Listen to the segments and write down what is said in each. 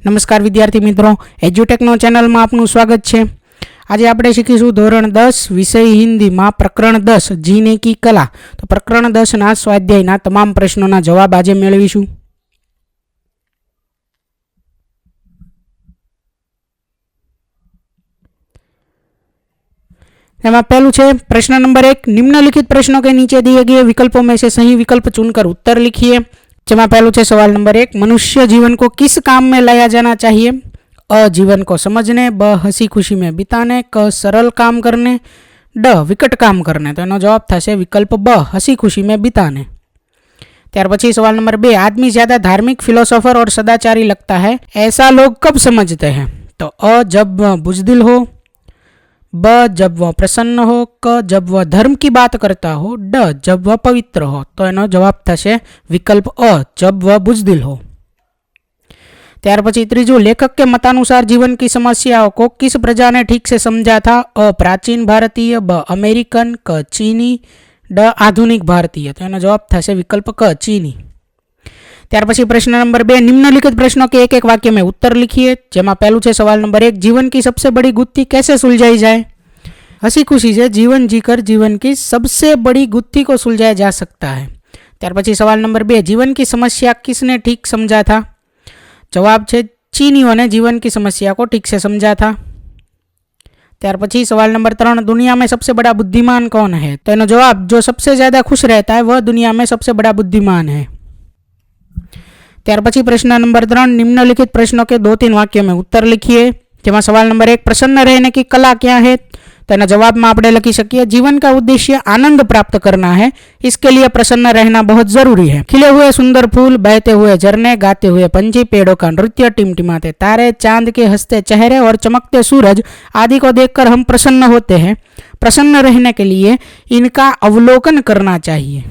नमस्कार विद्यार्थी मित्रों, एज्युटेकनो चेनल में आपનું स्वागत है। आज આપણે શીખીશું ધોરણ 10 વિષય હિન્દીમાં પ્રકરણ 10 જીને કી કલા। તો પ્રકરણ 10 ના સ્વાધ્યાયના તમામ પ્રશ્નોના જવાબ આજે મેળવીશું। एमा पहलू है प्रश्न नंबर 1। निम्नलिखित प्रश्नों के नीचे दिए गए विकल्पों में से सही विकल्प चुनकर उत्तर लिखिए। जेमा पहलू है सवाल नंबर 1। मनुष्य जीवन को किस काम में लाया जाना चाहिए? अ जीवन को समझने, ब हसी खुशी में बिताने, क सरल काम करने, ड विकट काम करने। तो एनो जवाब थशे विकल्प ब हसी खुशी में बिताने। त्यार पछी सवाल नंबर 2। आदमी ज्यादा धार्मिक, फिलोसोफर और सदाचारी लगता है, ऐसा लोग कब समझते हैं? तो अ जब वह बुजदिल हो, ब जब वह प्रसन्न हो, क जब वह धर्म की बात करता हो, ड जब वह पवित्र हो। तो एनो जवाब थशे विकल्प अ जब वह बुजदिल हो। त्यार पछी त्रीजું, लेखक के मतानुसार जीवन की समस्याओं को किस प्रजा ने ठीक से समझा था? अ प्राचीन भारतीय, ब अमेरिकन, क चीनी, ड आधुनिक भारतीय। तो एनो जवाब थशे विकल्प क चीनी। त्यार पछी प्रश्न नंबर 2। निम्नलिखित प्रश्नों के एक एक वाक्य में उत्तर लिखिए। जेमा पहलू है सवाल नंबर 1। जीवन की सबसे बड़ी गुत्थी कैसे सुलझाई जाए? हंसी खुशी से जीवन जीकर जीवन की सबसे बड़ी गुत्थी को सुलझाया जा सकता है। त्यार पछी सवाल नंबर 2। जीवन की समस्या किसने ठीक समझा था? जवाब है चीनियों ने जीवन की समस्या को ठीक से समझा था। त्यार पछी सवाल नंबर 3। दुनिया में सबसे बड़ा बुद्धिमान कौन है? तो इनो जवाब जो सबसे ज्यादा खुश रहता है वह दुनिया में सबसे बड़ा बुद्धिमान है। त्यार पछी प्रश्न नंबर 3। निम्नलिखित प्रश्नों के 2-3 वाक्यों में उत्तर लिखिए। जेमा सवाल नंबर 1। प्रसन्न रहने की कला क्या है? तो एना जवाब में आपणे लखी सकीए जीवन का उद्देश्य आनंद प्राप्त करना है, इसके लिए प्रसन्न रहना बहुत जरूरी है। खिले हुए सुंदर फूल, बहते हुए झरने, गाते हुए पंछी, पेड़ों का नृत्य, टिमटिमाते तारे, चांद के हंसते चेहरे और चमकते सूरज आदि को देखकर हम प्रसन्न होते हैं। प्रसन्न रहने के लिए इनका अवलोकन करना चाहिए।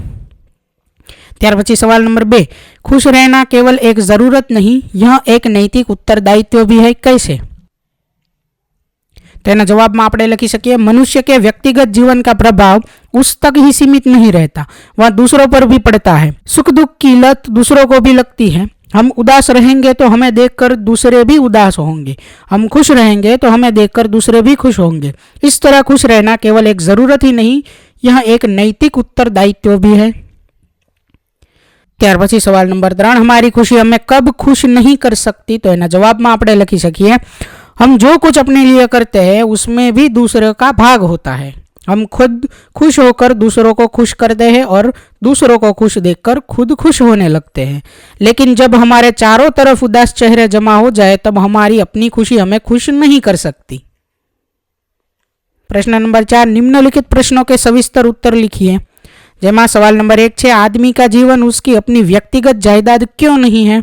त्यार पछी सवाल नंबर 2। खुश रहना केवल एक जरूरत नहीं, यह एक नैतिक उत्तरदायित्व भी है, कैसे? तेना जवाब में आपणे लखी सकीए मनुष्य के व्यक्तिगत जीवन का प्रभाव उस तक ही सीमित नहीं रहता, वह दूसरों पर भी पड़ता है। सुख दुख की लत दूसरों को भी लगती है। हम उदास रहेंगे तो हमें देखकर दूसरे भी उदास होंगे, हम खुश रहेंगे तो हमें देखकर दूसरे भी खुश होंगे। इस तरह खुश रहना केवल एक जरूरत ही नहीं, यह एक नैतिक उत्तरदायित्व भी है। त्यार पछी सवाल नंबर 3। हमारी खुशी हमें कब खुश नहीं कर सकती? तो एना जवाब में आपणे लखी सकीए हम जो कुछ अपने लिए करते हैं उसमें भी दूसरे का भाग होता है। हम खुद खुश होकर दूसरों को खुश करते हैं और दूसरों को खुश देखकर खुद खुश होने लगते हैं। लेकिन जब हमारे चारों तरफ उदास चेहरे जमा हो जाए तब हमारी अपनी खुशी हमें खुश नहीं कर सकती। प्रश्न नंबर 4। निम्नलिखित प्रश्नों के सविस्तर उत्तर लिखिए। जेमा सवाल नंबर 1 है आदमी का जीवन उसकी अपनी व्यक्तिगत जायदाद क्यों नहीं है?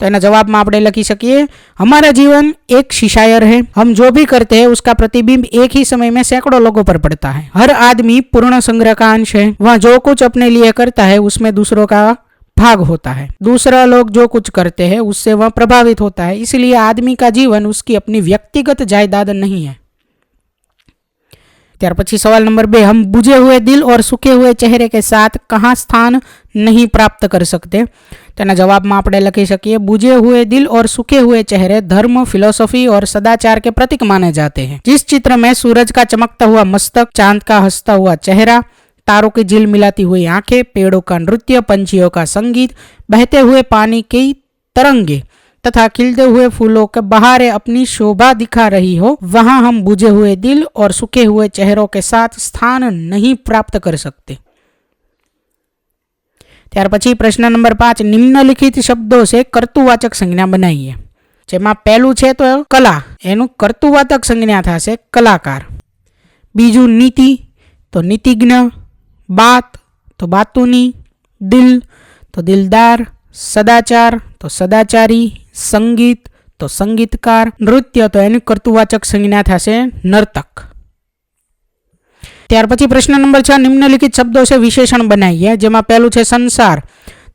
तो एना जवाब में आपणे लखी सकीए हमारा जीवन एक शीशायर है, हम जो भी करते हैं उसका प्रतिबिंब एक ही समय में सैकड़ों लोगों पर पड़ता है। हर आदमी पूर्ण संग्रह का अंश है, वह जो कुछ अपने लिए करता है उसमें दूसरों का भाग होता है। दूसरा लोग जो कुछ करते हैं उससे वह प्रभावित होता है, इसलिए आदमी का जीवन उसकी अपनी व्यक्तिगत जायदाद नहीं है। त्यार पछी सवाल नंबर 2। हम बुझे हुए दिल और सूखे हुए चेहरे के साथ कहाँ स्थान नहीं प्राप्त कर सकते? तेना जवाब में आपणे लखी सकीए बुझे हुए दिल और सूखे हुए चेहरे धर्म, फिलोसफी और सदाचार के प्रतीक माने जाते हैं। जिस चित्र में सूरज का चमकता हुआ मस्तक, चांद का हंसता हुआ चेहरा, तारों की झिल मिलाती हुई आंखें, पेड़ों का नृत्य, पंछियों का संगीत, बहते हुए पानी की तरंगे तथा खिलते हुए फूलों के बहारें अपनी शोभा दिखा रही हो, वहां हम बुझे हुए दिल और सूखे हुए चेहरों के साथ स्थान नहीं प्राप्त कर सकते। त्यार पछी प्रश्न नंबर 5। निम्नलिखित शब्दों से कर्तुवाचक संज्ञा बनाइए। जेमा पहलू है तो कला, एनु कर्तुवाचक संज्ञा थशे कलाकार। बीजू नीति तो नीतिज्ञ, बात तो बातूनी, दिल तो दिलदार, सदाचार तो सदाचारी, संगीत तो संगीतकार, नृत्य तो एनी कर्तुवाचक संज्ञा थशे नर्तक। त्यार पछी प्रश्न नंबर 6। निम्नलिखित शब्दों से विशेषण बनाइए। जेमा पहलू है संसार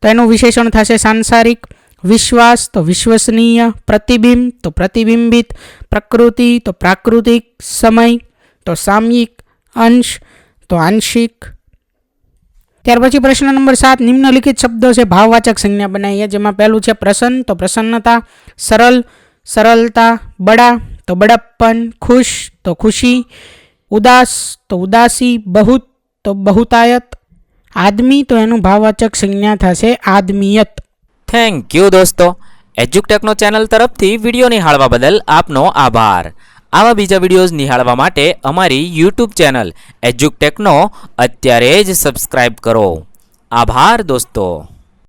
तो एनु विशेषण थशे सांसारिक, विश्वास तो विश्वसनीय, प्रतिबिंब तो प्रतिबिंबित, प्रकृति तो प्राकृतिक, समय तो सामयिक, अंश तो आंशिक। ત્યાર પછી પ્રશ્ન નંબર 7, નિમ્નલિખિત શબ્દો છે ભાવવાચક સંજ્ઞા બનાવીએ, જેમાં પહેલું છે પ્રસન્ન તો પ્રસન્નતા, સરળ સરળતા, બડા તો બड़प्पन, खुश तो खुशी, उदास तो उदासी, बहुत तो बहुतायत, आदमी तो एनु भाववाचक संज्ञा थशे आदमीयत। थैंक यू दोस्तों, एज्युकटेकनो चैनल तरफथी विडियो निहाळवा बदल आपनो आभार। आवा बीजा विडियोज निहाळवा माटे अमारी यूट्यूब चैनल एज्युकटेकनो अत्यारे ज सब्सक्राइब करो। आभार दोस्तों।